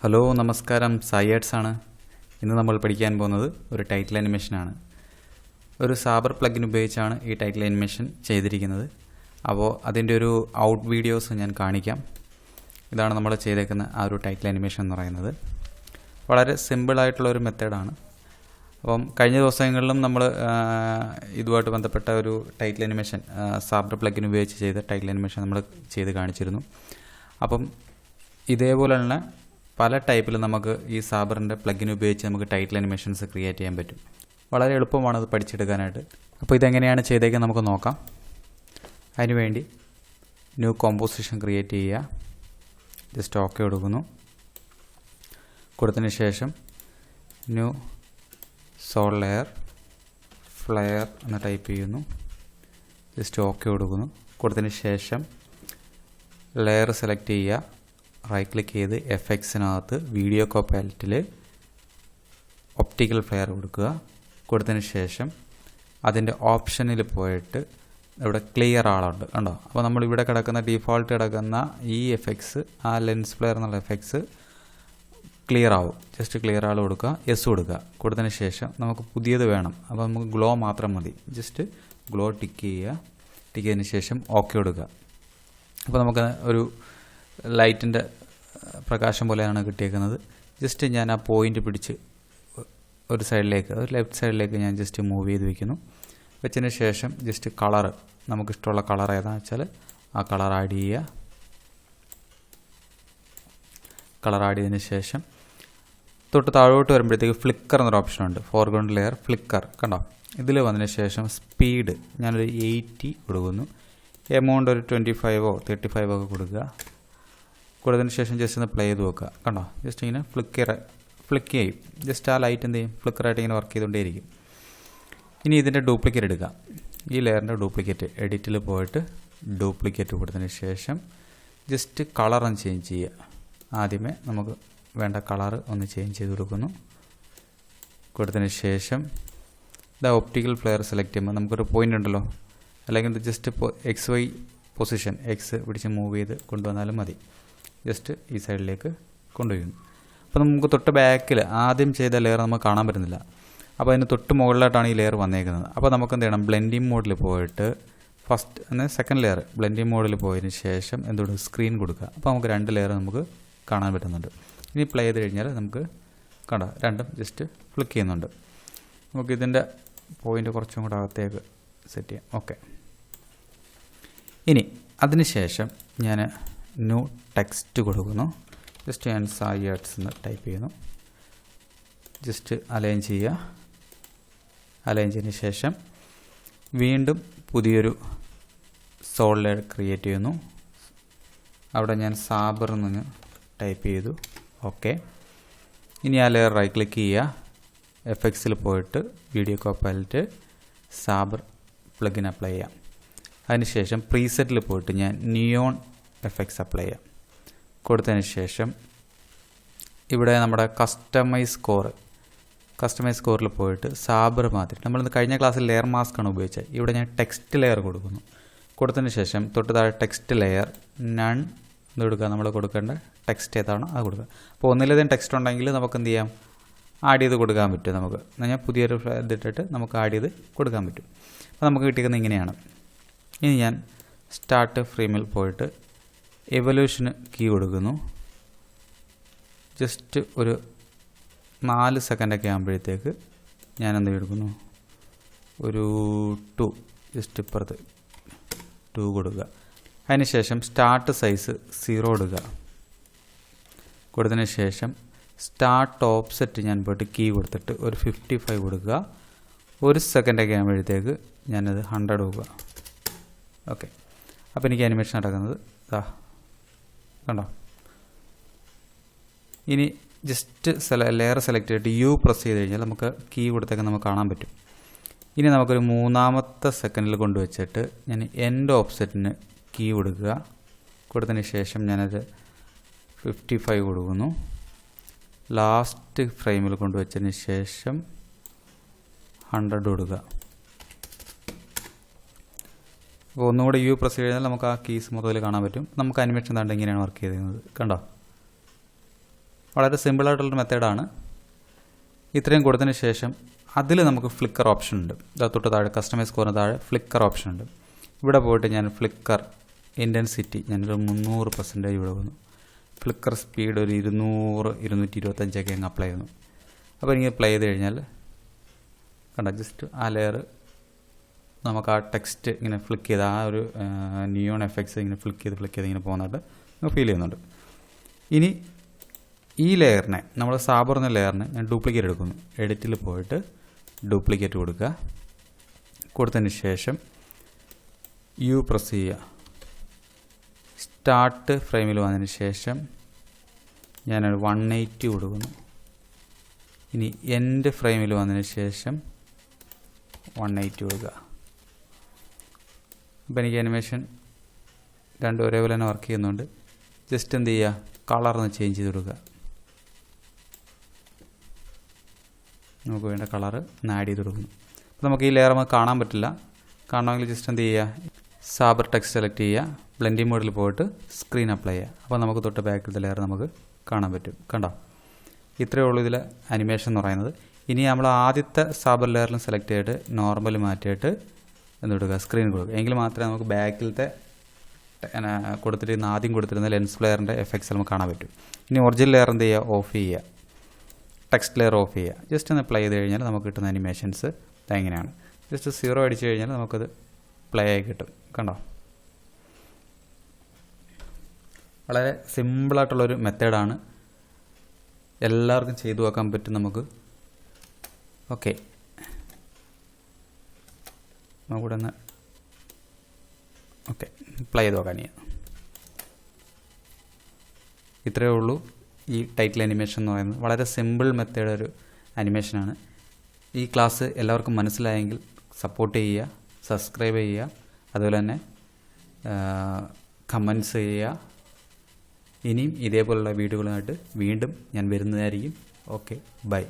Hello നമസ്കാരം, സൈയാർട്സ് ആണ്. ഇന്ന് നമ്മൾ പഠിക്കാൻ പോകുന്നത് ഒരു ടൈറ്റിൽ അനിമേഷനാണ്. ഒരു സാബർ പ്ലഗിൻ ഉപയോഗിച്ചാണ് ഈ ടൈറ്റിൽ അനിമേഷൻ ചെയ്തിരിക്കുന്നത്. അപ്പോൾ അതിൻ്റെ ഒരു ഔട്ട് വീഡിയോസ് ഞാൻ കാണിക്കാം. ഇതാണ് നമ്മൾ ചെയ്തേക്കുന്ന ആ ഒരു ടൈറ്റിൽ അനിമേഷൻ എന്ന് പറയുന്നത്. വളരെ സിമ്പിളായിട്ടുള്ളൊരു മെത്തേഡാണ്. അപ്പം കഴിഞ്ഞ ദിവസങ്ങളിലും നമ്മൾ ഇതുമായിട്ട് ബന്ധപ്പെട്ട ഒരു ടൈറ്റിൽ അനിമേഷൻ സാബർ പ്ലഗിൻ ഉപയോഗിച്ച് ചെയ്ത ടൈറ്റിൽ അനിമേഷൻ നമ്മൾ ചെയ്ത് കാണിച്ചിരുന്നു. അപ്പം ഇതേപോലെയുള്ള പല ടൈപ്പിൽ നമുക്ക് ഈ സാബറിൻ്റെ പ്ലഗിൻ ഉപയോഗിച്ച് നമുക്ക് ടൈറ്റിൽ അനിമേഷൻസ് ക്രിയേറ്റ് ചെയ്യാൻ പറ്റും. വളരെ എളുപ്പമാണ് അത് പഠിച്ചെടുക്കാനായിട്ട്. അപ്പോൾ ഇതെങ്ങനെയാണ് ചെയ്തേക്കുന്നത് നമുക്ക് നോക്കാം. അതിനുവേണ്ടി ന്യൂ കോമ്പോസിഷൻ ക്രിയേറ്റ് ചെയ്യുക. ജസ്റ്റ് ഓക്കെ കൊടുക്കുന്നു. കൊടുത്തതിന് ശേഷം ന്യൂ സോൾ ലെയർ ഫ്ലെയർ എന്ന് ടൈപ്പ് ചെയ്യുന്നു. ജസ്റ്റ് ഓക്കെ കൊടുക്കുന്നു. കൊടുത്തതിന് ശേഷം ലെയർ സെലക്ട് ചെയ്യുക. റൈറ്റ് ക്ലിക്ക് ചെയ്ത് എഫക്ട്സിനകത്ത് വീഡിയോ പാലറ്റിൽ ഒപ്റ്റിക്കൽ ഫ്ലെയർ കൊടുക്കുക. കൊടുത്തതിന് ശേഷം അതിൻ്റെ ഓപ്ഷനിൽ പോയിട്ട് ഇവിടെ ക്ലിയർ ആളുണ്ട് കണ്ടോ. അപ്പോൾ നമ്മളിവിടെ കിടക്കുന്ന ഡീഫോൾട്ട് കിടക്കുന്ന ഈ എഫക്ട്സ്, ആ ലെൻസ് ഫ്ലെയർ എന്നുള്ള എഫക്ട്സ് ക്ലിയർ ആവും. ജസ്റ്റ് ക്ലിയർ ആൾ കൊടുക്കുക, യെസ് കൊടുക്കുക. കൊടുത്തതിന് ശേഷം നമുക്ക് പുതിയത് വേണം. അപ്പോൾ നമുക്ക് ഗ്ലോ മാത്രം മതി. ജസ്റ്റ് ഗ്ലോ ടിക്ക് ചെയ്യുക. ടിക്ക് ചെയ്തതിന് ശേഷം ഓക്കെ കൊടുക്കുക. അപ്പോൾ നമുക്ക് ഒരു ലൈറ്റിൻ്റെ പ്രകാശം പോലെയാണ് കിട്ടിയേക്കുന്നത്. ജസ്റ്റ് ഞാൻ ആ പോയിൻ്റ് പിടിച്ച് ഒരു സൈഡിലേക്ക്, ഒരു ലെഫ്റ്റ് സൈഡിലേക്ക് ഞാൻ ജസ്റ്റ് മൂവ് ചെയ്ത് വയ്ക്കുന്നു. വെച്ചതിന് ശേഷം ജസ്റ്റ് കളറ്, നമുക്കിഷ്ടമുള്ള കളർ ഏതാണെന്ന് വെച്ചാൽ ആ കളർ ആഡ് ചെയ്യുക. കളർ ആഡ് ചെയ്തതിന് ശേഷം തൊട്ട് താഴോട്ട് വരുമ്പോഴത്തേക്ക് ഫ്ലിക്കർ എന്നൊരു ഓപ്ഷനുണ്ട്. ഫോർഗ്രൗണ്ട് ലെയർ ഫ്ലിക്കർ കണ്ടോ. ഇതിൽ വന്നതിന് ശേഷം സ്പീഡ് ഞാനൊരു 80 കൊടുക്കുന്നു. എമൗണ്ട് ഒരു 25 35 ഒക്കെ കൊടുക്കുക. കൊടുത്തതിന് ശേഷം ജസ്റ്റ് ഒന്ന് പ്ലേ ചെയ്ത് നോക്കുക കണ്ടോ. ജസ്റ്റ് ഇങ്ങനെ ഫ്ലിക്ക് ചെയ്യും. ജസ്റ്റ് ആ ലൈറ്റ് എന്ത് ചെയ്യും, ഫ്ലിക്കറായിട്ട് ഇങ്ങനെ വർക്ക് ചെയ്തുകൊണ്ടേയിരിക്കും. ഇനി ഇതിൻ്റെ ഡ്യൂപ്ലിക്കേറ്റ് എടുക്കുക. ഈ ലെയറിൻ്റെ ഡ്യൂപ്ലിക്കേറ്റ് എഡിറ്റിൽ പോയിട്ട് ഡ്യൂപ്ലിക്കേറ്റ് കൊടുത്തതിന് ശേഷം ജസ്റ്റ് കളർ ഒന്ന് ചേഞ്ച് ചെയ്യുക. ആദ്യമേ നമുക്ക് വേണ്ട കളർ ഒന്ന് ചേഞ്ച് ചെയ്ത് കൊടുക്കുന്നു. കൊടുത്തതിന് ശേഷം ഇതാ ഒപ്റ്റിക്കൽ ഫ്ലെയർ സെലക്ട് ചെയ്യുമ്പോൾ നമുക്കൊരു പോയിൻ്റ് ഉണ്ടല്ലോ, അല്ലെങ്കിൽ ജസ്റ്റ് ഇപ്പോൾ XY പൊസിഷൻ എക്സ് പിടിച്ച് മൂവ് ചെയ്ത് കൊണ്ടുവന്നാലും മതി. ജസ്റ്റ് ഈ സൈഡിലേക്ക് കൊണ്ടുവരുന്നു. അപ്പോൾ നമുക്ക് തൊട്ട് ബാക്കിൽ ആദ്യം ചെയ്ത ലെയർ നമുക്ക് കാണാൻ പറ്റുന്നില്ല. അപ്പോൾ അതിന് തൊട്ട് മുകളിലായിട്ടാണ് ഈ ലെയർ വന്നേക്കുന്നത്. അപ്പോൾ നമുക്ക് എന്ത് ചെയ്യണം, ബ്ലെൻഡിങ് മോഡിൽ പോയിട്ട് ഫസ്റ്റ് എന്നാൽ സെക്കൻഡ് ലെയർ ബ്ലെൻഡിങ് മോഡിൽ പോയതിന് ശേഷം എന്തുകൊണ്ട് സ്ക്രീൻ കൊടുക്കുക. അപ്പോൾ നമുക്ക് രണ്ട് ലെയർ നമുക്ക് കാണാൻ പറ്റുന്നുണ്ട്. ഇനി പ്ലേ ചെയ്ത് കഴിഞ്ഞാൽ നമുക്ക് കണ്ടോ രണ്ടും ജസ്റ്റ് ഫ്ലിക്ക് ചെയ്യുന്നുണ്ട്. നമുക്ക് ഇതിൻ്റെ പോയിൻ്റ് കുറച്ചും കൂടെ അകത്തേക്ക് സെറ്റ് ചെയ്യാം. ഓക്കെ. ഇനി അതിന് ശേഷം ഞാൻ ന്യൂ ടെക്സ്റ്റ് കൊടുക്കുന്നു. ജസ്റ്റ് ഞാൻ സൈയാർട്സ് എന്ന് ടൈപ്പ് ചെയ്യുന്നു. ജസ്റ്റ് അലൈൻ ചെയ്യുക. അലൈൻ ചെയ്തതിന് ശേഷം വീണ്ടും പുതിയൊരു സോൾ ലെയർ ക്രിയേറ്റ് ചെയ്യുന്നു. അവിടെ ഞാൻ സാബർ എന്ന് ടൈപ്പ് ചെയ്തു. ഓക്കെ. ഇനി ആ ലെയർ റൈറ്റ് ക്ലിക്ക് ചെയ്യുക. എഫക്ട്സിൽ പോയിട്ട് വീഡിയോ പാലറ്റ് സാബർ പ്ലഗിൻ അപ്ലൈ ചെയ്യാം. അതിനുശേഷം പ്രീസെറ്റിൽ പോയിട്ട് ഞാൻ നിയോൺ എഫക്ട്സ് അപ്ലൈ ചെയ്യാം. കൊടുത്തതിന് ശേഷം ഇവിടെ നമ്മുടെ കസ്റ്റമൈസ് സ്കോറിൽ പോയിട്ട് സാബർ മാതിരി നമ്മളിന്ന് കഴിഞ്ഞ ക്ലാസ്സിൽ ലെയർ മാസ്ക് ആണ് ഉപയോഗിച്ചത്. ഇവിടെ ഞാൻ ടെക്സ്റ്റ് ലെയർ കൊടുക്കുന്നു. കൊടുത്തതിന് ശേഷം തൊട്ട് താഴെ ടെക്സ്റ്റ് ലെയർ നൺ എന്ന് കൊടുക്കുക. നമ്മൾ കൊടുക്കേണ്ട ടെക്സ്റ്റ് ഏതാണോ അത് കൊടുക്കുക. അപ്പോൾ ഒന്നിലധികം ടെക്സ്റ്റ് ഉണ്ടെങ്കിൽ നമുക്ക് എന്ത് ചെയ്യാം, ആഡ് ചെയ്ത് കൊടുക്കാൻ പറ്റും. നമുക്ക് ഞാൻ പുതിയൊരു ഇതിട്ടിട്ട് നമുക്ക് ആഡ് ചെയ്ത് കൊടുക്കാൻ പറ്റും. അപ്പോൾ നമുക്ക് കിട്ടിയിരിക്കുന്നത് ഇങ്ങനെയാണ്. ഇനി ഞാൻ സ്റ്റാർട്ട് ഫ്രെയിമിൽ പോയിട്ട് എവല്യൂഷന് കീ കൊടുക്കുന്നു. ജസ്റ്റ് ഒരു 4 സെക്കൻഡൊക്കെ ആകുമ്പോഴത്തേക്ക് ഞാനെന്ത് എടുക്കുന്നു, ഒരു 2 ജസ്റ്റ് ഇപ്പുറത്ത് 2 കൊടുക്കുക. അതിനുശേഷം സ്റ്റാർട്ട് സൈസ് 0 കൊടുക്കുക. കൊടുത്തതിന് ശേഷം സ്റ്റാർട്ട് ഓഫ്സെറ്റ് ഞാൻ പോയിട്ട് കീ കൊടുത്തിട്ട് ഒരു 55 കൊടുക്കുക. 1 സെക്കൻഡൊക്കെ ആകുമ്പോഴത്തേക്ക് ഞാനത് 100 കൊടുക്കുക. ഓക്കെ. അപ്പോൾ എനിക്ക് അനിമേഷൻ നടക്കുന്നത് കണ്ടോ. ഇനി ജസ്റ്റ് ലെയർ സെലക്ട് ചെയ്തിട്ട് യു പ്രസ് ചെയ്ത് കഴിഞ്ഞാൽ നമുക്ക് കീ കൊടുത്തൊക്കെ നമുക്ക് കാണാൻ പറ്റും. ഇനി നമുക്കൊരു 3-ാമത്തെ സെക്കൻഡിൽ കൊണ്ടുവച്ചിട്ട് ഞാൻ എൻഡ് ഓഫ്സെറ്റിന് കീ കൊടുക്കുക. കൊടുത്തതിന് ശേഷം ഞാനത് 55 കൊടുക്കുന്നു. ലാസ്റ്റ് ഫ്രെയിമിൽ കൊണ്ടുവച്ചതിന് ശേഷം 100 കൊടുക്കുക. അപ്പോൾ ഒന്നുകൂടെ യു പ്രസ് ചെയ്താൽ നമുക്ക് ആ കീസ് മൊത്തത്തിൽ കാണാൻ പറ്റും. നമുക്ക് അനിമേഷൻ താണ്ട് ഇങ്ങനെയാണ് വർക്ക് ചെയ്തിരുന്നത് കണ്ടോ. വളരെ സിമ്പിളായിട്ടുള്ളൊരു മെത്തേഡാണ്. ഇത്രയും കൊടുത്തതിന് ശേഷം അതിൽ നമുക്ക് ഫ്ലിക്കർ ഓപ്ഷൻ ഉണ്ട്. തൊട്ട് താഴെ കസ്റ്റമൈസ് സ്കോറിന് താഴെ ഫ്ലിക്കർ ഓപ്ഷൻ ഉണ്ട്. ഇവിടെ പോയിട്ട് ഞാൻ ഫ്ലിക്കർ ഇൻറ്റൻസിറ്റി ഞാനൊരു 300% ഇവിടെ വന്നു. ഫ്ലിക്കർ സ്പീഡ് ഒരു 200-225 അങ്ങ് അപ്ലൈ ചെയ്യുന്നു. അപ്പോൾ എനിക്ക് പ്ലേ ചെയ്ത് കഴിഞ്ഞാൽ കണ്ട ജസ്റ്റ് ആ ലെയർ നമുക്ക് ആ ടെക്സ്റ്റ് ഇങ്ങനെ ഫ്ലിക്ക് ചെയ്ത് ആ ഒരു നിയോൺ എഫക്ട്സ് ഇങ്ങനെ ഫ്ലിക്ക് ചെയ്ത് ഇങ്ങനെ പോകുന്നതായിട്ട് ഫീൽ ചെയ്യുന്നുണ്ട്. ഇനി ഈ ലെയറിനെ നമ്മൾ സാബർ എന്ന ലെയറിനെ ഞാൻ ഡ്യൂപ്ലിക്കേറ്റ് എടുക്കുന്നു. എഡിറ്റിൽ പോയിട്ട് ഡ്യൂപ്ലിക്കേറ്റ് കൊടുത്തതിന് ശേഷം യു പ്രസ് ചെയ്യുക. സ്റ്റാർട്ട് ഫ്രെയിമിൽ വന്നതിന് ശേഷം ഞാനൊരു 180 കൊടുക്കുന്നു. ഇനി എൻഡ് ഫ്രെയിമിൽ വന്നതിന് ശേഷം 180 കൊടുക്കുക. അപ്പോൾ എനിക്ക് അനിമേഷൻ രണ്ടും ഒരേപോലെ തന്നെ വർക്ക് ചെയ്യുന്നുണ്ട്. ജസ്റ്റ് എന്ത് ചെയ്യുക, കളറൊന്ന് ചേഞ്ച് ചെയ്ത് കൊടുക്കുക. നമുക്ക് വേണ്ട കളറ് ഒന്ന് ആഡ് ചെയ്ത് കൊടുക്കുന്നു. അപ്പോൾ നമുക്ക് ഈ ലെയർ നമുക്ക് കാണാൻ പറ്റില്ല. കാണണമെങ്കിൽ ജസ്റ്റ് എന്ത് ചെയ്യുക, സാബർ ടെക്സ്റ്റ് സെലക്ട് ചെയ്യുക, ബ്ലെൻഡിങ് മോഡിൽ പോയിട്ട് സ്ക്രീൻ അപ്ലൈ ചെയ്യുക. അപ്പോൾ നമുക്ക് തൊട്ട് ബാക്കിലത്തെ ലെയർ നമുക്ക് കാണാൻ പറ്റും. കണ്ടോ, ഇത്രയേ ഉള്ളൂ ഇതിൽ അനിമേഷൻ എന്ന് പറയുന്നത്. ഇനി നമ്മൾ ആദ്യത്തെ സാബർ ലെയറിലും സെലക്ട് ചെയ്തിട്ട് നോർമൽ മാറ്റിയിട്ട് എന്ത് കൊടുക്കുക, സ്ക്രീൻ കൊടുക്കുക. എങ്കിൽ മാത്രമേ നമുക്ക് ബാക്കിലത്തെ ആദ്യം കൊടുത്തിരുന്ന ലെൻസ് ഫ്ലെയറിൻ്റെ എഫക്ട്സ് നമുക്ക് കാണാൻ പറ്റും. ഇനി ഒറിജിനൽ ലെയർ എന്ത് ചെയ്യുക, ഓഫ് ചെയ്യുക, ടെക്സ്റ്റ് ലെയർ ഓഫ് ചെയ്യുക. ജസ്റ്റ് ഒന്ന് പ്ലേ ചെയ്ത് കഴിഞ്ഞാൽ നമുക്ക് കിട്ടുന്ന അനിമേഷൻസ് എങ്ങനെയാണ്. ജസ്റ്റ് 0 അടിച്ച് കഴിഞ്ഞാൽ നമുക്കത് പ്ലേ ആയി കിട്ടും. കണ്ടോ, വളരെ സിമ്പിളായിട്ടുള്ളൊരു മെത്തേഡാണ്. എല്ലാവർക്കും ചെയ്തു നോക്കാൻ പറ്റും നമുക്ക്. ഓക്കെ, നമുക്കിവിടെ ഒന്ന് പ്ലേ ചെയ്ത് നോക്കാൻ. ഇത്രയേ ഉള്ളൂ ഈ ടൈറ്റിൽ അനിമേഷൻ എന്ന് പറയുന്നത്. വളരെ സിമ്പിൾ മെത്തേഡ് ഒരു അനിമേഷനാണ്. ഈ ക്ലാസ് എല്ലാവർക്കും മനസ്സിലായെങ്കിൽ സപ്പോർട്ട് ചെയ്യുക, സബ്സ്ക്രൈബ് ചെയ്യുക, അതുപോലെ തന്നെ കമൻറ്റ്സ് ചെയ്യുക. ഇനിയും ഇതേപോലുള്ള വീഡിയോകളുമായിട്ട് വീണ്ടും ഞാൻ വരുന്നതായിരിക്കും. Okay, by.